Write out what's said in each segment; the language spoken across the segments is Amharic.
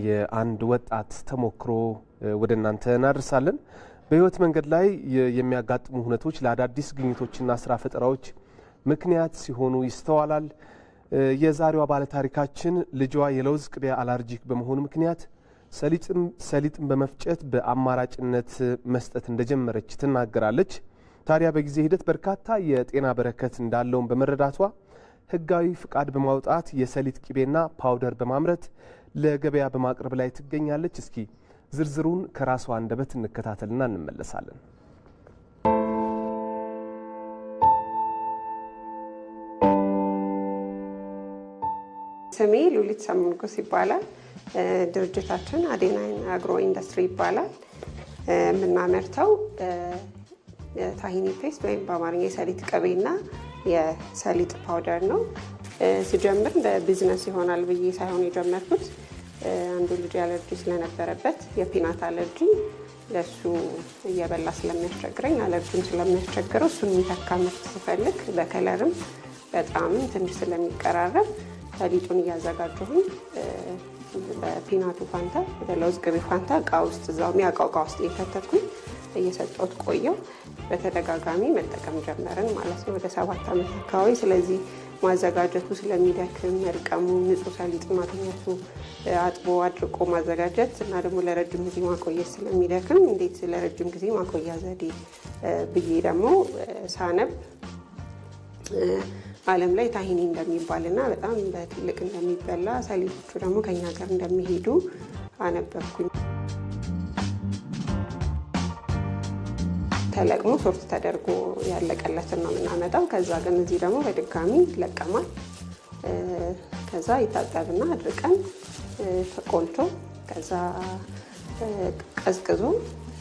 የአንድ ወጣት ተሞክሮ ወደ እናንተ እናደርሳለን። በህይወት መንገድ ላይ የሚያጋጥሙ ሁነቶች ለአዳዲስ ግኝቶችና ስራ ፈጠራዎች ምክንያት ሲሆኑ ይስተዋላል። የዛሬዋ ባለ ታሪካችን ልጇ የለውዝ ቅቤ አለርጂክ በመሆኑ ምክንያት ሰሊጥን በመፍጨት በአማራጭነት መስጠት እንደጀመረች ትናገራለች። ታዲያ በጊዜ ሂደት በርካታ የጤና በረከት እንዳለው በመረዳቷ ህጋዊ ፍቃድ በማውጣት የሰሊጥ ቅቤና ፓውደር በማምረት ለገበያ በማቅረብ ላይ ትገኛለች። እስኪ ዝርዝሩን ከራሷ አንደበት እንከታተልና እንመለሳለን። ስሜ ሉሊት ሰሙንጎስ ይባላል። ድርጅታችን አዴናይን አግሮ ኢንዱስትሪ ይባላል። የምናመርተው ታሂኒ ፔስት ወይም በአማርኛ የሰሊጥ ቅቤና የሰሊጥ ፓውደር ነው። ሲጀምር በቢዝነስ ይሆናል ብዬ ሳይሆን የጀመርኩት አንዱ ልጅ አለርጂ ስለነበረበት የፒናት አለርጂ ለሱ እየበላ ስለሚያስቸግረኝ አለርጂም ስለሚያስቸግረው እሱን የሚተካ ምርት ስፈልግ በከለርም በጣም ትንሽ ስለሚቀራረብ ሰሊጡን እያዘጋጀሁኝ በፒናቱ ፋንታ በለውዝ ቅቤ ፋንታ እቃ ውስጥ እዛው የሚያውቀው እቃ ውስጥ እየከተትኩኝ እየሰጠሁት ቆየው። በተደጋጋሚ መጠቀም ጀመርን ማለት ነው ወደ 7 ዓመት አካባቢ። ስለዚህ ማዘጋጀቱ ስለሚደክም መልቀሙ ንጹህ ሰሊጥ ማግኘቱ አጥቦ አድርቆ ማዘጋጀት እና ደግሞ ለረጅም ጊዜ ማቆየት ስለሚደክም እንዴት ለረጅም ጊዜ ማቆያ ዘዴ ብዬ ደግሞ ሳነብ ዓለም ላይ ታሂኒ እንደሚባልና በጣም በትልቅ እንደሚበላ ሰሊጦቹ ደግሞ ከኛ ጋር እንደሚሄዱ አነበብኩኝ። ተለቅሞ ሶፍት ተደርጎ ያለቀለትን ነው የምናመጣው። ከዛ ግን እዚህ ደግሞ በድጋሚ ይለቀማል። ከዛ ይታጠብና አድርቀን ተቆልቶ ከዛ ቀዝቅዞ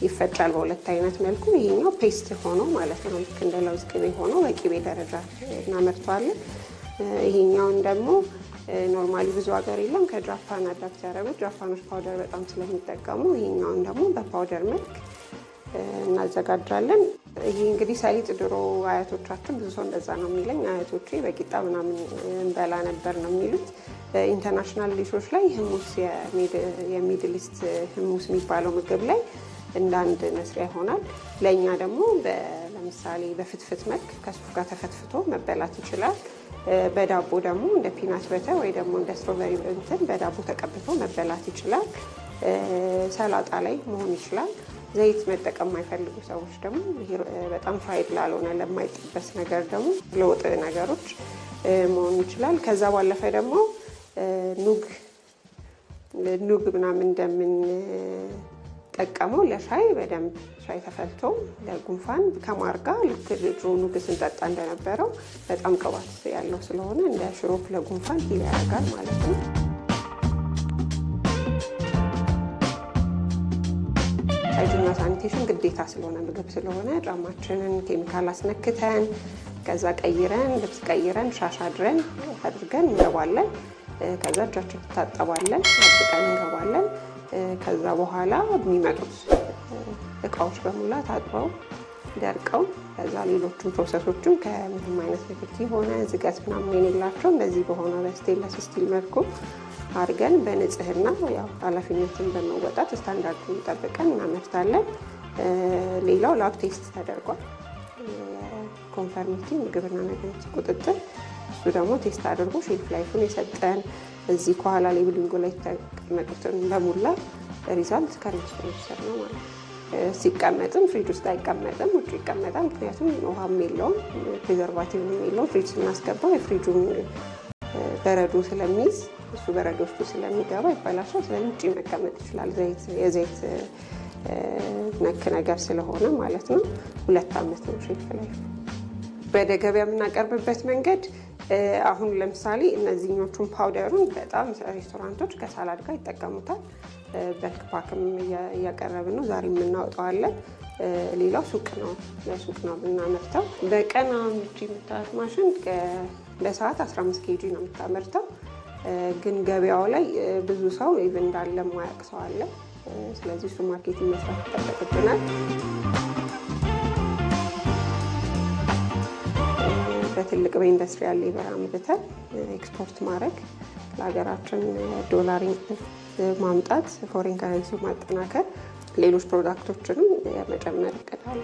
ይፈጫል በሁለት አይነት መልኩ። ይሄኛው ፔስት ሆኖ ማለት ነው ልክ እንደ ለውዝ ቅቤ ሆኖ በቅቤ ደረጃ እናመርተዋለን። ይሄኛውን ደግሞ ኖርማሊ ብዙ ሀገር የለም ከጃፓን አዳፕት ያደረጉት ጃፓኖች ፓውደር በጣም ስለሚጠቀሙ ይሄኛውን ደግሞ በፓውደር መልክ እናዘጋጃለን። ይሄ እንግዲህ ሰሊጥ ድሮ አያቶቻችን ብዙ ሰው እንደዛ ነው የሚለኝ አያቶቼ በቂጣ ምናምን እንበላ ነበር ነው የሚሉት። ኢንተርናሽናል ዲሾች ላይ ህሙስ የሚድል ኢስት ህሙስ የሚባለው ምግብ ላይ እንደ አንድ መስሪያ ይሆናል። ለእኛ ደግሞ ለምሳሌ በፍትፍት መልክ ከሱፍ ጋር ተፈትፍቶ መበላት ይችላል። በዳቦ ደግሞ እንደ ፒናት በተር ወይ ደግሞ እንደ ስትሮበሪ እንትን በዳቦ ተቀብቶ መበላት ይችላል። ሰላጣ ላይ መሆን ይችላል። ዘይት መጠቀም የማይፈልጉ ሰዎች ደግሞ በጣም ፍራይድ ላልሆነ ለማይጠበስ ነገር ደግሞ ለወጥ ነገሮች መሆን ይችላል። ከዛ ባለፈ ደግሞ ኑግ ምናምን እንደምንጠቀመው ለሻይ በደንብ ሻይ ተፈልቶ ለጉንፋን ከማር ጋር ልክ ድሮ ኑግ ስንጠጣ እንደነበረው በጣም ቅባት ያለው ስለሆነ እንደ ሽሮፕ ለጉንፋን ሂል ያደርጋል ማለት ነው። ሃይጂንና ሳኒቴሽን ግዴታ ስለሆነ ምግብ ስለሆነ ጫማችንን ኬሚካል አስነክተን ከዛ ቀይረን ልብስ ቀይረን ሻሽ አድርገን እንገባለን። ከዛ እጃችን ታጠባለን አጥብቀን እንገባለን። ከዛ በኋላ የሚመጡት እቃዎች በሙላ ታጥበው ደርቀው ከዛ ሌሎቹን ፕሮሰሶችን ከምንም አይነት ንክኪ ሆነ ዝገት ምናምን የሌላቸው እንደዚህ በሆነ በስቴንለስ ስቲል መልኩ አድርገን በንጽህና ያው ኃላፊነትን በመወጣት ስታንዳርዱን ጠብቀን እናመርታለን። ሌላው ላብ ቴስት ተደርጓል። ኮንፈርሚቲ ምግብና መድኃኒት ቁጥጥር እሱ ደግሞ ቴስት አድርጎ ሼልፍ ላይፉን የሰጠን እዚህ ከኋላ ሌብሊንጉ ላይ የተቀመጡትን በሙላ ሪዛልት ከነሱ ወሰድ ነው ማለት ነው። ሲቀመጥም ፍሪጅ ውስጥ አይቀመጥም፣ ውጭ ይቀመጣል። ምክንያቱም ውሃም የለውም ፕሪዘርቫቲቭም የለውም። ፍሪጅ ስናስገባው የፍሪጁን በረዶ ስለሚይዝ እሱ በረዶ ውስጥ ስለሚገባ ይበላሻል። ስለዚህ ውጭ መቀመጥ ይችላል። የዘይት ነክ ነገር ስለሆነ ማለት ነው። 2 ዓመት ነው ሼልፍ ላይፍ። ወደ ገበያ የምናቀርብበት መንገድ አሁን ለምሳሌ እነዚህኞቹን ፓውደሩን በጣም ሬስቶራንቶች ከሳላድ ጋር ይጠቀሙታል። በልክ ፓክም እያቀረብን ነው። ዛሬ የምናወጣዋለን። ሌላው ሱቅ ነው የምናመርተው። በቀን አምጪ የምታመርት ማሽን በሰዓት 15 ኬጂ ነው የምታመርተው። ግን ገበያው ላይ ብዙ ሰው ኢቭን እንዳለ ማያውቅ ሰው አለ። ስለዚህ እሱ ማርኬቲንግ መስራት ይጠበቅብናል። በትልቅ በኢንዱስትሪያል ሌበር አምርተን ኤክስፖርት ማድረግ ለሀገራችን ዶላር ማምጣት፣ ፎሬን ከረንሲ ማጠናከር፣ ሌሎች ፕሮዳክቶችንም የመጨመር እቅድ አለ።